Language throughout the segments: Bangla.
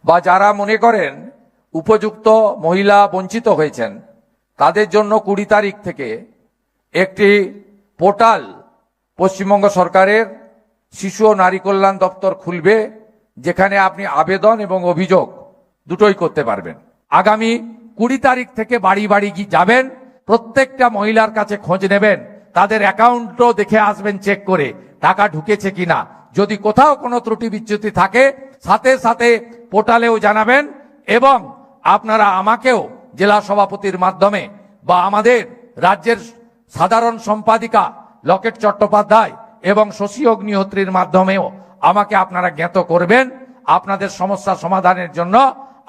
বা যারা মনে করেন উপযুক্ত মহিলা বঞ্চিত হয়েছেন তাদের জন্য 20 তারিখ থেকে একটি পোর্টাল পশ্চিমবঙ্গ সরকারের শিশু ও নারী কল্যাণ দপ্তর খুলবে, যেখানে আপনি আবেদন এবং অভিযোগ দুটোই করতে পারবেন। আগামী 20 তারিখ থেকে বাড়ি বাড়ি যাবেন, প্রত্যেকটা মহিলার কাছে খোঁজ নেবেন, তাদের অ্যাকাউন্টও দেখে আসবেন চেক করে টাকা ঢুকেছে কিনা। যদি কোথাও কোনো ত্রুটি বিচ্যুতি থাকে সাথে সাথে পোর্টালেও জানাবেন, এবং আপনারা আমাকেও জেলা সভাপতির মাধ্যমে বা আমাদের রাজ্যের সাধারণ সম্পাদিকা লকেট চট্টোপাধ্যায় এবং শশী অগ্নিহোত্রীর মাধ্যমেও আমাকে আপনারা জ্ঞাত করবেন। আপনাদের সমস্যা সমাধানের জন্য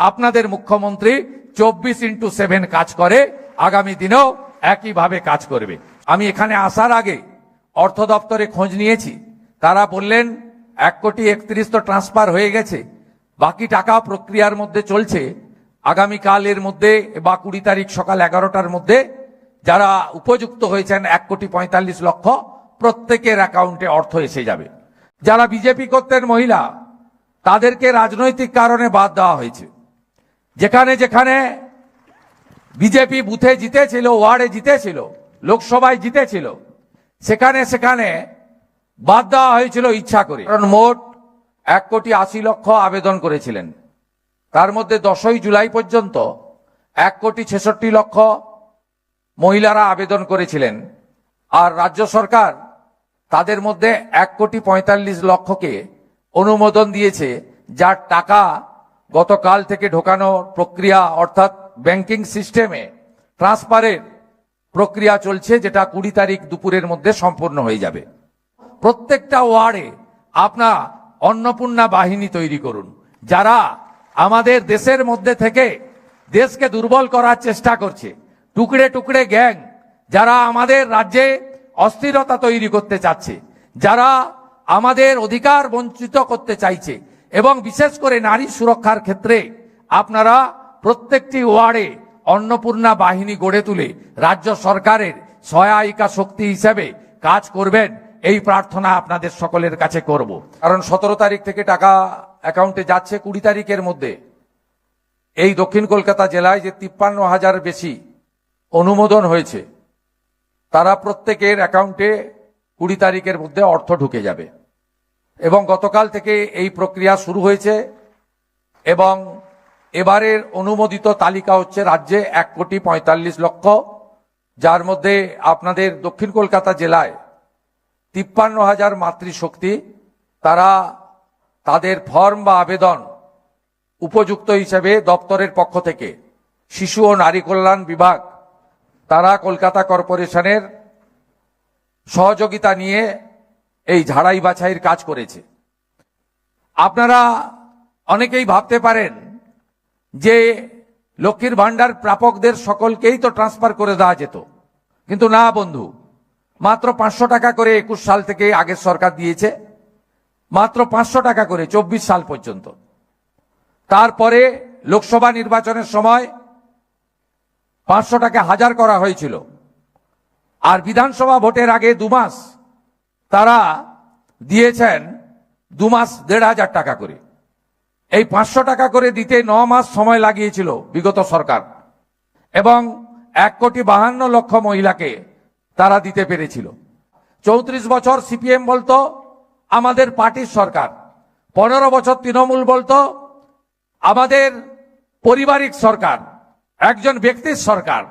আপনাদের মুখ্যমন্ত্রী 24x7 কাজ করে, আগামী দিনেও একইভাবে কাজ করবে। আমি এখানে আসার আগে অর্থ দপ্তরে খোঁজ নিয়েছি, তারা বললেন 1,31,00,000 তো ট্রান্সফার হয়ে গেছে, বাকি টাকা প্রক্রিয়ার মধ্যে চলছে। আগামীকালের মধ্যে বা 20 তারিখ সকাল 11টার মধ্যে যারা উপযুক্ত হয়েছেন 1,45,00,000 প্রত্যেকের অ্যাকাউন্টে অর্থ এসে যাবে। যারা বিজেপি করতেন মহিলা, তাদেরকে রাজনৈতিক কারণে বাদ দেওয়া হয়েছে। যেখানে যেখানে বিজেপি বুথে জিতেছিল, ওয়ার্ডে জিতেছিল, লোকসভায় জিতেছিল, সেখানে সেখানে বাদ দেওয়া হয়েছিল ইচ্ছা করে। কারণ মোট 1,80,00,000 আবেদন করেছিলেন, তার মধ্যে 10ই জুলাই পর্যন্ত 1,66,00,000 মহিলারা আবেদন করেছিলেন। আর রাজ্য সরকার তাদের মধ্যে 1,45,00,000কে অনুমোদন দিয়েছে, যার টাকা গতকাল থেকে ঢোকানোর প্রক্রিয়া অর্থাৎ ব্যাংকিং সিস্টেমে ট্রান্সফারের প্রক্রিয়া চলছে, যেটা 20 তারিখ দুপুরের মধ্যে সম্পূর্ণ হয়ে যাবে। প্রত্যেকটা ওয়ার্ডে আপনার অন্নপূর্ণা বাহিনী তৈরি করুন, যারা আমাদের দেশের মধ্যে থেকে দেশকে দুর্বল করার চেষ্টা করছে। টুকরে টুকরে গ্যাং যারা আমাদের রাজ্যে অস্থিরতা তৈরি করতে চাচ্ছে, যারা আমাদের অধিকার বঞ্চিত করতে চাইছে, এবং বিশেষ করে নারী সুরক্ষার ক্ষেত্রে আপনারা প্রত্যেকটি ওয়ার্ডে অন্নপূর্ণা বাহিনী গড়ে তুলে রাজ্য সরকারের সহায়িকা শক্তি হিসেবে কাজ করবেন, এই প্রার্থনা আপনাদের সকলের কাছে করব। কারণ 17 তারিখ থেকে টাকা অ্যাকাউন্টে যাচ্ছে, 20 তারিখের মধ্যে এই দক্ষিণ কলকাতা জেলায় যে 53,000 বেশি অনুমোদন হয়েছে, তারা প্রত্যেকের অ্যাকাউন্টে 20 তারিখের মধ্যে অর্থ ঢুকে যাবে। এবং গতকাল থেকে এই প্রক্রিয়া শুরু হয়েছে, এবং এবারের অনুমোদিত তালিকা হচ্ছে রাজ্যে 1,45,00,000, যার মধ্যে আপনাদের দক্ষিণ কলকাতা জেলায় 53,000 মাতৃশক্তি, তারা তাদের ফর্ম বা আবেদন উপযুক্ত হিসেবে দপ্তরের পক্ষ থেকে শিশু ও নারী কল্যাণ বিভাগ তারা কলকাতা কর্পোরেশনের সহযোগিতা নিয়ে এই ঝাড়াই বাছাইয়ের কাজ করেছে। আপনারা অনেকেই ভাবতে পারেন যে লক্ষ্মীর ভান্ডার প্রাপকদের সকলকেই তো ট্রান্সফার করে দেওয়া যেত, কিন্তু না বন্ধু, মাত্র 500 টাকা করে 21 সাল থেকে আগের সরকার দিয়েছে, মাত্র 500 টাকা করে 24 সাল পর্যন্ত। তারপরে লোকসভা নির্বাচনের সময় 500 টাকা 1000 করা হয়েছিল, আর বিধানসভা ভোটের আগে 2 মাস তারা দিয়েছেন 2 মাস 1,500 টাকা করে। এই 500 টাকা করে দিতে 9 মাস সময় লাগিয়েছিল বিগত সরকার, এবং 1,52,00,000 মহিলাকে তারা দিতে পেরেছিল। 34 বছর সিপিএম বলতো আমাদের পার্টির সরকার, 15 বছর তৃণমূল বলতো আমাদের পারিবারিক সরকার, একজন ব্যক্তির সরকার,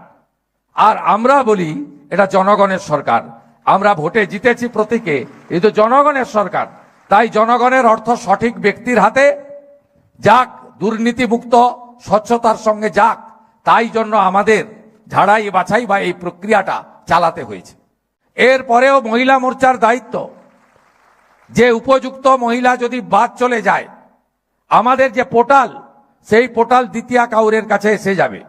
আর আমরা বলি এটা জনগণের সরকার। আমরা ভোটে জিতেছি প্রতীকে, এই তো জনগণের সরকার। তাই জনগণের অর্থ সঠিক ব্যক্তির হাতে যাক, দুর্নীতিমুক্ত স্বচ্ছতার সঙ্গে যাক, তাই জন্য আমাদের ঝাড়াই বাছাই বা এই প্রক্রিয়াটা চালাতে হয়েছে। এরপরেও মহিলা মোর্চার দায়িত্ব যে উপযুক্ত মহিলা যদি বাদ চলে যায়, আমাদের যে পোর্টাল, সেই পোর্টাল দ্বিতীয় কাউরের কাছে এসে যাবে।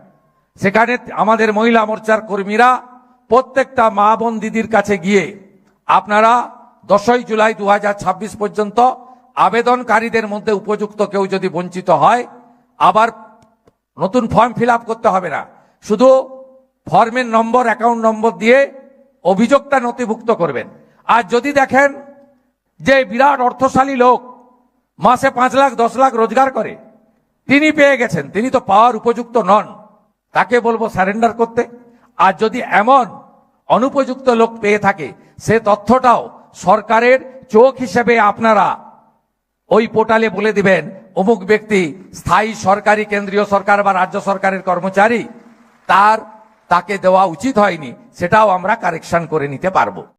সেখানে আমাদের মহিলা মোর্চার কর্মীরা প্রত্যেকটা মা বোন দিদির কাছে গিয়ে আপনারা 10ই জুলাই 2026 পর্যন্ত আবেদনকারীদের মধ্যে উপযুক্ত কেউ যদি বঞ্চিত হয়, আবার নতুন ফর্ম ফিল আপ করতে হবে না, শুধু ফর্মের নম্বর, অ্যাকাউন্ট নম্বর দিয়ে অভিযোগটা নথিভুক্ত করবেন। আর যদি দেখেন যে বিরাট অর্থশালী লোক মাসে 5 লাখ 10 লাখ রোজগার করে, তিনি পেয়ে গেছেন, তিনি তো পাওয়ার উপযুক্ত নন, তাকে বলবো স্যারেন্ডার করতে। আর যদি এমন অনুপযুক্ত লোক পেয়ে থাকে, সে তথ্যটাও সরকারের চোখ হিসেবে আপনারা ওই পোর্টালে বলে দিবেন অমুক ব্যক্তি স্থায়ী সরকারি কেন্দ্রীয় সরকার বা রাজ্য সরকারের কর্মচারী, তাকে দেওয়া উচিত হয়নি, সেটাও আমরা কারেকশন করে নিতে পারবো।